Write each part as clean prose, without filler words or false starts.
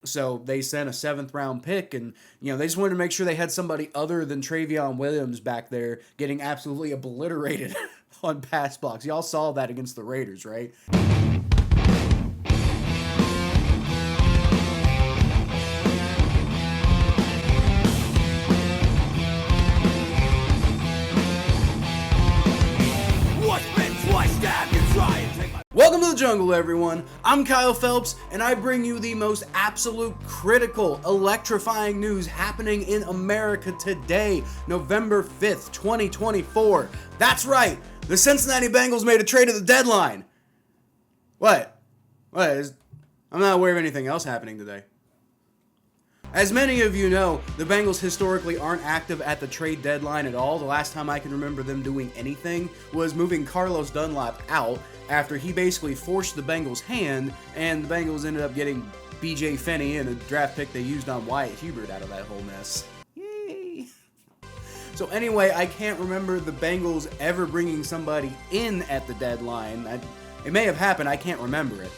So they sent a 7th-round pick, and they just wanted to make sure they had somebody other than Travion Williams back there getting absolutely obliterated on pass blocks. Y'all saw that against the Raiders, right? Welcome to the jungle, everyone. I'm Kyle Phelps, and I bring you the most absolute, critical, electrifying news happening in America today, November 5th, 2024. That's right, the Cincinnati Bengals made a trade at the deadline. What? I'm not aware of anything else happening today. As many of you know, the Bengals historically aren't active at the trade deadline at all. The last time I can remember them doing anything was moving Carlos Dunlap out after he basically forced the Bengals' hand, and the Bengals ended up getting B.J. Finney and a draft pick they used on Wyatt Hubert out of that whole mess. Yay! So anyway, I can't remember the Bengals ever bringing somebody in at the deadline. It may have happened, I can't remember it.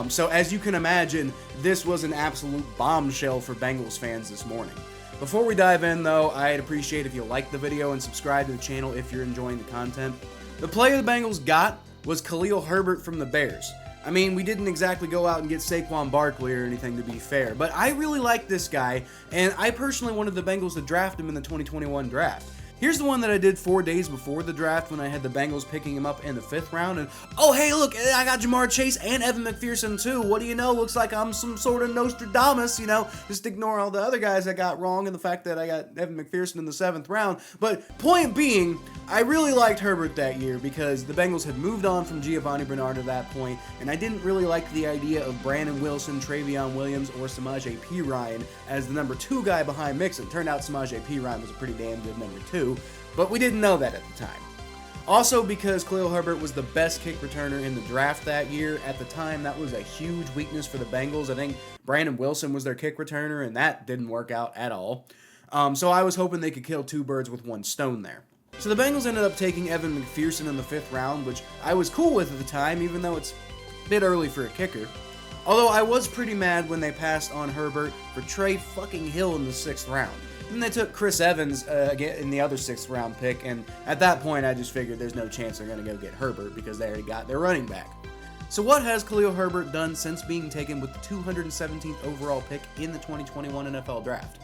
So as you can imagine, this was an absolute bombshell for Bengals fans this morning. Before we dive in though, I'd appreciate if you like the video and subscribe to the channel if you're enjoying the content. The player the Bengals got was Khalil Herbert from the Bears. I mean, we didn't exactly go out and get Saquon Barkley or anything, to be fair, but I really like this guy, and I personally wanted the Bengals to draft him in the 2021 draft. Here's the one that I did 4 days before the draft when I had the Bengals picking him up in the 5th round. And, oh, hey, look, I got Jamar Chase and Evan McPherson, too. What do you know? Looks like I'm some sort of Nostradamus, Just ignore all the other guys I got wrong and the fact that I got Evan McPherson in the 7th round. But point being, I really liked Herbert that year because the Bengals had moved on from Giovanni Bernard at that point, and I didn't really like the idea of Brandon Wilson, Travion Williams, or Samaje Perine as the number 2 guy behind Mixon. Turned out Samaje Perine was a pretty damn good number 2. But we didn't know that at the time. Also, because Kaleo Herbert was the best kick returner in the draft that year, at the time that was a huge weakness for the Bengals. I think Brandon Wilson was their kick returner, and that didn't work out at all. So I was hoping they could kill 2 birds with 1 stone there. So the Bengals ended up taking Evan McPherson in the 5th round, which I was cool with at the time, even though it's a bit early for a kicker. Although I was pretty mad when they passed on Herbert for Trey fucking Hill in the 6th round. Then they took Chris Evans in the other 6th round pick, and at that point I just figured there's no chance they're going to go get Herbert because they already got their running back. So what has Kaleo Herbert done since being taken with the 217th overall pick in the 2021 NFL Draft?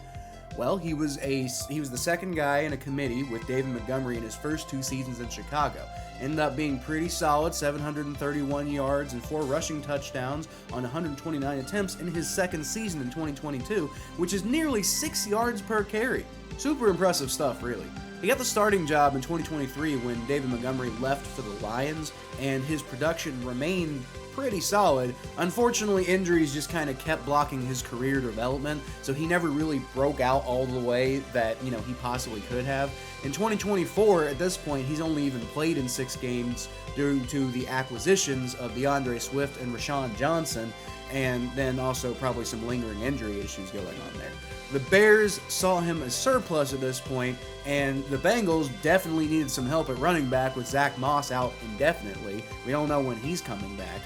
Well, he was the 2nd guy in a committee with David Montgomery in his first 2 seasons in Chicago. Ended up being pretty solid, 731 yards and 4 rushing touchdowns on 129 attempts in his 2nd season in 2022, which is nearly 6 yards per carry. Super impressive stuff, really. He got the starting job in 2023 when David Montgomery left for the Lions, and his production remained pretty solid. Unfortunately, injuries just kind of kept blocking his career development, so he never really broke out all the way that, he possibly could have. In 2024, at this point, he's only even played in 6 games due to the acquisitions of DeAndre Swift and Rashawn Johnson, and then also probably some lingering injury issues going on there. The Bears saw him as surplus at this point, and the Bengals definitely needed some help at running back with Zack Moss out indefinitely. We don't know when he's coming back.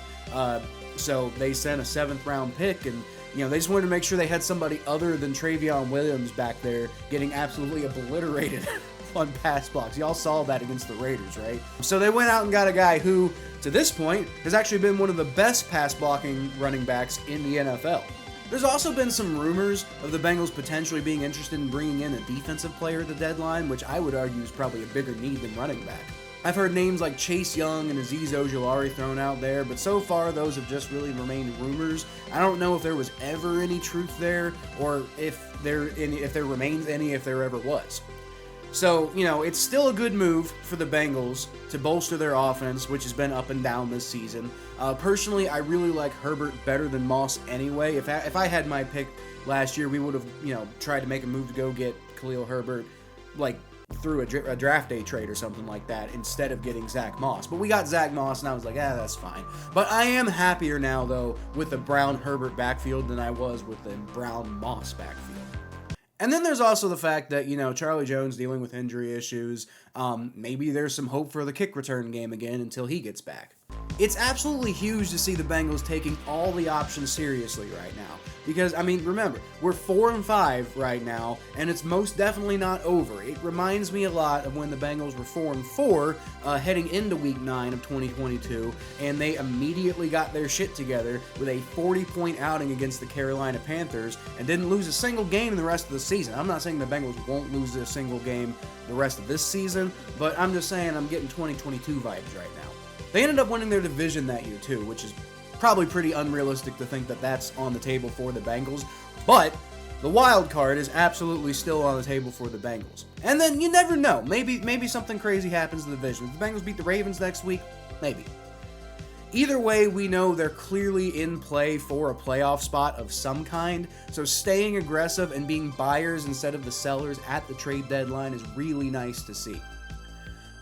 So they sent a 7th round pick, and they just wanted to make sure they had somebody other than Travion Williams back there getting absolutely obliterated on pass blocks. Y'all saw that against the Raiders, right? So they went out and got a guy who, to this point, has actually been one of the best pass blocking running backs in the NFL. There's also been some rumors of the Bengals potentially being interested in bringing in a defensive player at the deadline, which I would argue is probably a bigger need than running back. I've heard names like Chase Young and Azeez Ojulari thrown out there, but so far those have just really remained rumors. I don't know if there was ever any truth there, or if there remains any, if there ever was. So, it's still a good move for the Bengals to bolster their offense, which has been up and down this season. Personally, I really like Herbert better than Moss anyway. If I had my pick last year, we would have, tried to make a move to go get Khalil Herbert, through a draft day trade or something like that, instead of getting Zack Moss. But we got Zack Moss, and I was like, that's fine. But I am happier now, though, with the Brown-Herbert backfield than I was with the Brown-Moss backfield. And then there's also the fact that, Charlie Jones dealing with injury issues. Maybe there's some hope for the kick return game again until he gets back. It's absolutely huge to see the Bengals taking all the options seriously right now. Because, I mean, remember, we're 4-5 right now, and it's most definitely not over. It reminds me a lot of when the Bengals were 4-4 heading into Week 9 of 2022, and they immediately got their shit together with a 40-point outing against the Carolina Panthers, and didn't lose a single game in the rest of the season. I'm not saying the Bengals won't lose a single game the rest of this season, but I'm just saying I'm getting 2022 vibes right now. They ended up winning their division that year too, which is probably pretty unrealistic to think that that's on the table for the Bengals, but the wild card is absolutely still on the table for the Bengals. And then you never know, maybe something crazy happens in the division. If the Bengals beat the Ravens next week, maybe. Either way, we know they're clearly in play for a playoff spot of some kind, so staying aggressive and being buyers instead of the sellers at the trade deadline is really nice to see.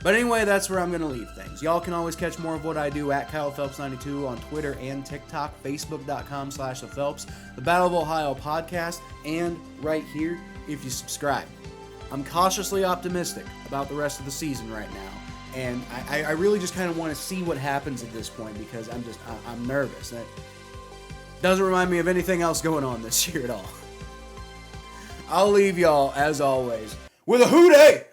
But anyway, that's where I'm going to leave things. Y'all can always catch more of what I do at KylePhelps92 on Twitter and TikTok, Facebook.com/ThePhelps, the Battle of Ohio podcast, and right here if you subscribe. I'm cautiously optimistic about the rest of the season right now, and I really just kind of want to see what happens at this point because I'm nervous. That doesn't remind me of anything else going on this year at all. I'll leave y'all, as always, with a hooday!